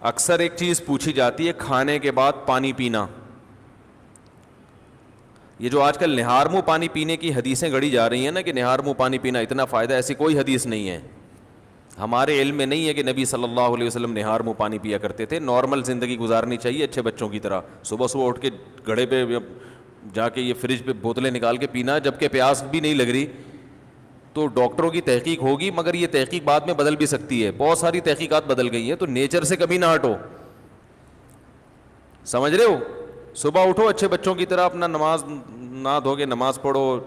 اکثر ایک چیز پوچھی جاتی ہے کھانے کے بعد پانی پینا. یہ جو آج کل نہار منہ پانی پینے کی حدیثیں گڑھی جا رہی ہیں نا کہ نہار منہ پانی پینا اتنا فائدہ, ایسی کوئی حدیث نہیں ہے. ہمارے علم میں نہیں ہے کہ نبی صلی اللہ علیہ وسلم نہار منہ پانی پیا کرتے تھے. نارمل زندگی گزارنی چاہیے اچھے بچوں کی طرح. صبح صبح اٹھ کے گھڑے پہ جا کے یہ فریج پہ بوتلیں نکال کے پینا, جبکہ پیاس بھی نہیں لگ رہی. تو ڈاکٹروں کی تحقیق ہوگی, مگر یہ تحقیق بعد میں بدل بھی سکتی ہے. بہت ساری تحقیقات بدل گئی ہیں. تو نیچر سے کبھی نہ ہٹو, سمجھ رہے ہو. صبح اٹھو اچھے بچوں کی طرح, اپنا نماز نہ دھو کے نماز پڑھو.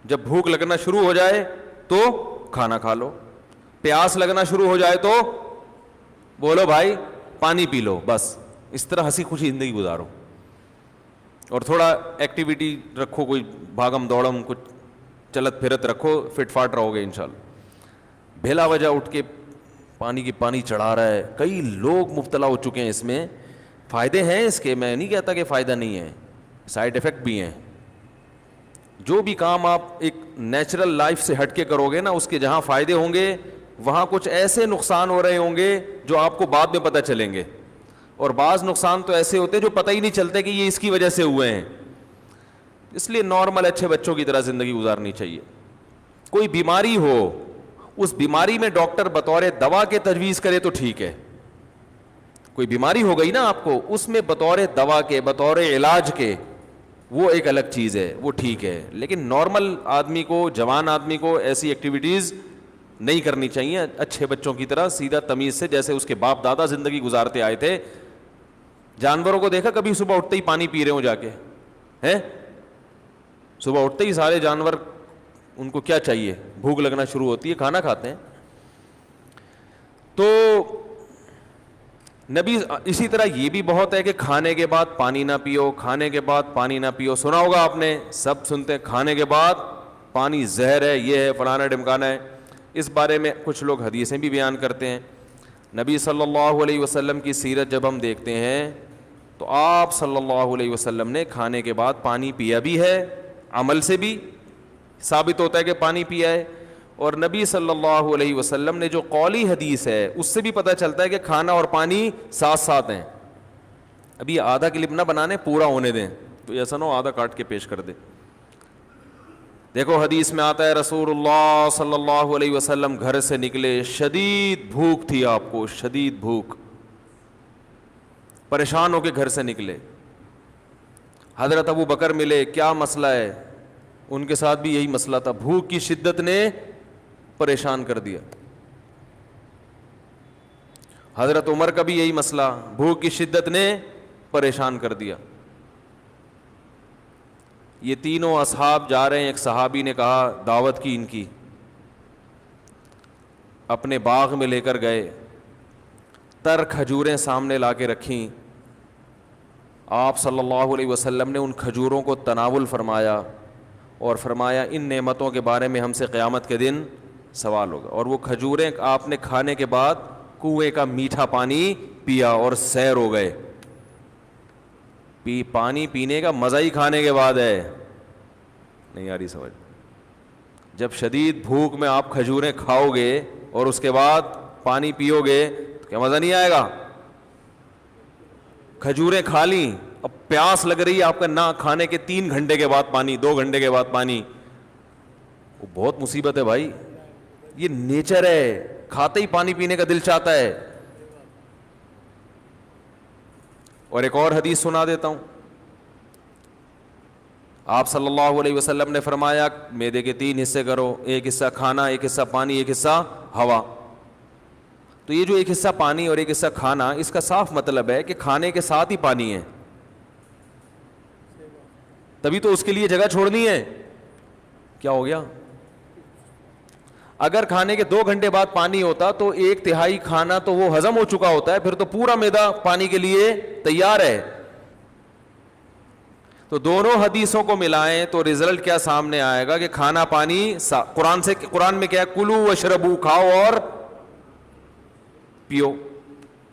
جب بھوک لگنا شروع ہو جائے تو کھانا کھا لو. پیاس لگنا شروع ہو جائے تو بولو بھائی پانی پی لو. بس اس طرح ہنسی خوشی زندگی گزارو. اور تھوڑا ایکٹیویٹی رکھو, کوئی بھاگم دوڑم, کچھ چلت پھرت رکھو, فٹ فاٹ رہو گے انشاءاللہ. بھیلا وجہ اٹھ کے پانی چڑھا رہا ہے. کئی لوگ مبتلا ہو چکے ہیں اس میں. فائدے ہیں اس کے, میں نہیں کہتا کہ فائدہ نہیں ہے, سائڈ افیکٹ بھی ہیں. جو بھی کام آپ ایک نیچرل لائف سے ہٹ کے کرو گے نا, اس کے جہاں فائدے ہوں گے وہاں کچھ ایسے نقصان ہو رہے ہوں گے جو آپ کو بعد میں پتہ چلیں گے. اور بعض نقصان تو ایسے ہوتے ہیں جو پتہ ہی نہیں چلتے کہ یہ اس کی وجہ سے ہوئے ہیں. اس لیے نارمل اچھے بچوں کی طرح زندگی گزارنی چاہیے. کوئی بیماری ہو, اس بیماری میں ڈاکٹر بطور دوا کے تجویز کرے تو ٹھیک ہے. کوئی بیماری ہو گئی نا آپ کو, اس میں بطور دوا کے, بطور علاج کے, وہ ایک الگ چیز ہے, وہ ٹھیک ہے. لیکن نارمل آدمی کو, جوان آدمی کو ایسی ایکٹیویٹیز نہیں کرنی چاہیے. اچھے بچوں کی طرح سیدھا تمیز سے, جیسے اس کے باپ دادا زندگی گزارتے آئے تھے. جانوروں کو دیکھا کبھی صبح اٹھتے ہی پانی پی رہے ہوں جا کے ہیں؟ صبح اٹھتے ہی سارے جانور, ان کو کیا چاہیے, بھوک لگنا شروع ہوتی ہے, کھانا کھاتے ہیں. تو نبی اسی طرح یہ بھی بہت ہے کہ کھانے کے بعد پانی نہ پیو, کھانے کے بعد پانی نہ پیو. سنا ہوگا آپ نے, سب سنتے ہیں کھانے کے بعد پانی زہر ہے, یہ ہے, فلانا ڈمکانا ہے. اس بارے میں کچھ لوگ حدیثیں بھی بیان کرتے ہیں. نبی صلی اللہ علیہ وسلم کی سیرت جب ہم دیکھتے ہیں تو آپ صلی اللہ علیہ وسلم نے کھانے کے بعد پانی پیا بھی ہے, عمل سے بھی ثابت ہوتا ہے کہ پانی پیا ہے. اور نبی صلی اللہ علیہ وسلم نے جو قولی حدیث ہے اس سے بھی پتہ چلتا ہے کہ کھانا اور پانی ساتھ ساتھ ہیں. ابھی آدھا کلپ نہ بنانے, پورا ہونے دیں, تو ایسا نہ ہو آدھا کاٹ کے پیش کر دے. دیکھو حدیث میں آتا ہے رسول اللہ صلی اللہ علیہ وسلم گھر سے نکلے, شدید بھوک تھی آپ کو, شدید بھوک, پریشان ہو کے گھر سے نکلے. حضرت ابو بکر ملے, کیا مسئلہ ہے؟ ان کے ساتھ بھی یہی مسئلہ تھا, بھوک کی شدت نے پریشان کر دیا. حضرت عمر کا بھی یہی مسئلہ, بھوک کی شدت نے پریشان کر دیا. یہ تینوں اصحاب جا رہے ہیں. ایک صحابی نے کہا, دعوت کی ان کی, اپنے باغ میں لے کر گئے, تر کھجوریں سامنے لا کے رکھیں. آپ صلی اللہ علیہ وسلم نے ان کھجوروں کو تناول فرمایا اور فرمایا ان نعمتوں کے بارے میں ہم سے قیامت کے دن سوال ہوگا. اور وہ کھجوریں آپ نے کھانے کے بعد کنویں کا میٹھا پانی پیا اور سیر ہو گئے. پانی پینے کا مزہ ہی کھانے کے بعد ہے. نہیں آ رہی سمجھ؟ جب شدید بھوک میں آپ کھجوریں کھاؤ گے اور اس کے بعد پانی پیو گے تو کیا مزہ نہیں آئے گا؟ کھجوریں کھا لیں, اب پیاس لگ رہی ہے آپ کا, نہ کھانے کے 3 گھنٹے کے بعد پانی, 2 گھنٹے کے بعد پانی, وہ بہت مصیبت ہے بھائی. یہ نیچر ہے, کھاتے ہی پانی پینے کا دل چاہتا ہے. اور ایک اور حدیث سنا دیتا ہوں. آپ صلی اللہ علیہ وسلم نے فرمایا معدے کے 3 حصے کرو, ایک حصہ کھانا, ایک حصہ پانی, ایک حصہ ہوا. تو یہ جو ایک حصہ پانی اور ایک حصہ کھانا, اس کا صاف مطلب ہے کہ کھانے کے ساتھ ہی پانی ہے, تبھی تو اس کے لیے جگہ چھوڑنی ہے. کیا ہو گیا؟ اگر کھانے کے 2 گھنٹے بعد پانی ہوتا تو 1/3 کھانا تو وہ ہضم ہو چکا ہوتا ہے, پھر تو پورا معدہ پانی کے لیے تیار ہے. تو دونوں حدیثوں کو ملائیں تو رزلٹ کیا سامنے آئے گا کہ کھانا پانی قرآن میں کیا ہے, کلو وشربو, کھاؤ اور پیو,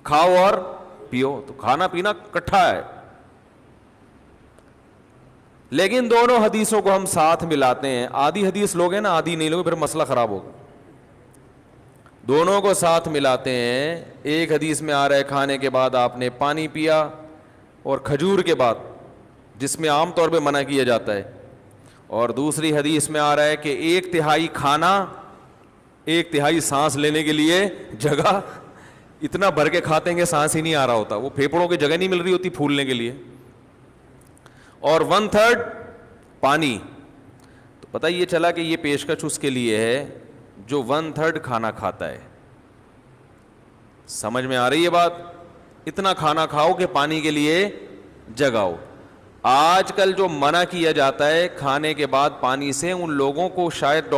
کھاؤ اور پیو. تو کھانا پینا کٹھا ہے. لیکن دونوں حدیثوں کو ہم ساتھ ملاتے ہیں. آدھی حدیث لوگ ہیں نا, آدھی نہیں لوگ, پھر مسئلہ خراب ہوگا. دونوں کو ساتھ ملاتے ہیں. ایک حدیث میں آ رہا ہے کھانے کے بعد آپ نے پانی پیا, اور کھجور کے بعد, جس میں عام طور پہ منع کیا جاتا ہے. اور دوسری حدیث میں آ رہا ہے کہ 1/3 کھانا 1/3 سانس لینے کے لیے جگہ. اتنا بھر کے کھاتے ہیں کہ سانس ہی نہیں آ رہا ہوتا, وہ پھیپھڑوں کی جگہ نہیں مل رہی ہوتی پھولنے کے لیے. اور 1/3 پانی. تو پتہ یہ چلا کہ یہ پیشکش اس کے لیے ہے جو 1/3 کھانا کھاتا ہے. سمجھ میں آ رہی ہے بات؟ اتنا کھانا کھاؤ کہ پانی کے لیے جگہ ہو. آج کل جو منع کیا جاتا ہے کھانے کے بعد پانی سے, ان لوگوں کو شاید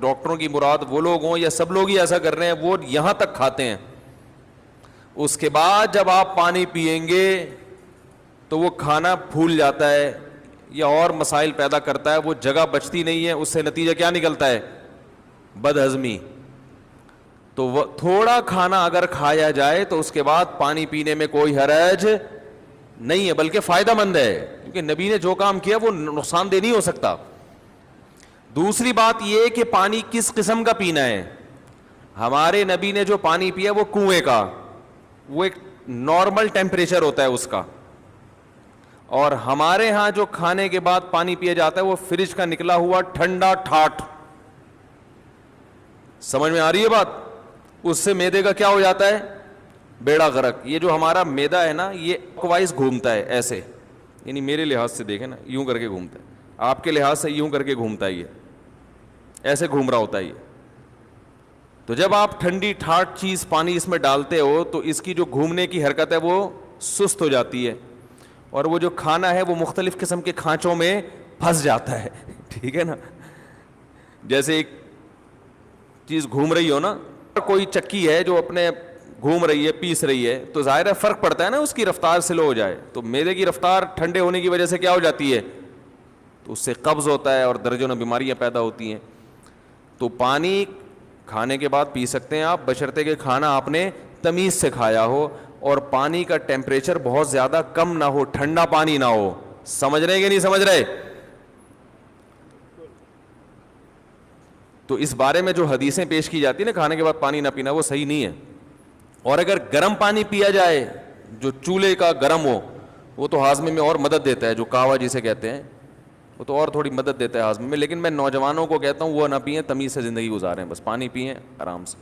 ڈاکٹروں کی مراد وہ لوگ ہوں یا سب لوگ ہی ایسا کر رہے ہیں, وہ یہاں تک کھاتے ہیں. اس کے بعد جب آپ پانی پیئیں گے تو وہ کھانا پھول جاتا ہے یا اور مسائل پیدا کرتا ہے, وہ جگہ بچتی نہیں ہے. اس سے نتیجہ کیا نکلتا ہے؟ بد ہضمی. تو وہ تھوڑا کھانا اگر کھایا جائے تو اس کے بعد پانی پینے میں کوئی حرج نہیں ہے, بلکہ فائدہ مند ہے, کیونکہ نبی نے جو کام کیا وہ نقصان دہ نہیں ہو سکتا. دوسری بات یہ کہ پانی کس قسم کا پینا ہے. ہمارے نبی نے جو پانی پیا وہ کنویں کا, وہ ایک نارمل ٹیمپریچر ہوتا ہے اس کا. اور ہمارے ہاں جو کھانے کے بعد پانی پیا جاتا ہے وہ فریج کا نکلا ہوا ٹھنڈا ٹھاٹ. سمجھ میں آ رہی ہے بات؟ اس سے معدے کا کیا ہو جاتا ہے؟ بیڑا غرق. یہ جو ہمارا معدہ ہے نا, یہ وائز گھومتا ہے ایسے, یعنی میرے لحاظ سے دیکھیں نا, یوں کر کے گھومتا ہے. آپ کے لحاظ سے یوں کر کے گھومتا ہے, یہ ایسے گھوم رہا ہوتا ہے یہ. تو جب آپ ٹھنڈی ٹھاٹ چیز پانی اس میں ڈالتے ہو تو اس کی جو گھومنے کی حرکت ہے وہ سست ہو جاتی ہے, اور وہ جو کھانا ہے وہ مختلف قسم کے کھانچوں میں پھنس جاتا ہے. ٹھیک ہے نا؟ جیسے ایک چیز گھوم رہی ہو نا, کوئی چکی ہے جو اپنے گھوم رہی ہے, پیس رہی ہے, تو ظاہر ہے فرق پڑتا ہے نا, اس کی رفتار سلو ہو جائے تو میدے کی رفتار ٹھنڈے ہونے کی وجہ سے کیا ہو جاتی ہے, تو اس سے قبض ہوتا ہے اور درجنوں بیماریاں پیدا ہوتی ہیں. تو پانی کھانے کے بعد پی سکتے ہیں آپ, بشرطے کہ کھانا آپ نے تمیز سے کھایا ہو اور پانی کا ٹیمپریچر بہت زیادہ کم نہ ہو, ٹھنڈا پانی نہ ہو. سمجھ رہے کہ نہیں سمجھ رہے؟ تو اس بارے میں جو حدیثیں پیش کی جاتی ہیں نا کھانے کے بعد پانی نہ پینا, وہ صحیح نہیں ہے. اور اگر گرم پانی پیا جائے جو چولہے کا گرم ہو, وہ تو ہاضمے میں اور مدد دیتا ہے, جو کہوا جسے کہتے ہیں, وہ تو اور تھوڑی مدد دیتا ہے ہاضمے میں. لیکن میں نوجوانوں کو کہتا ہوں وہ نہ پئیں, تمیز سے زندگی گزاریں, بس پانی پئیں آرام سے.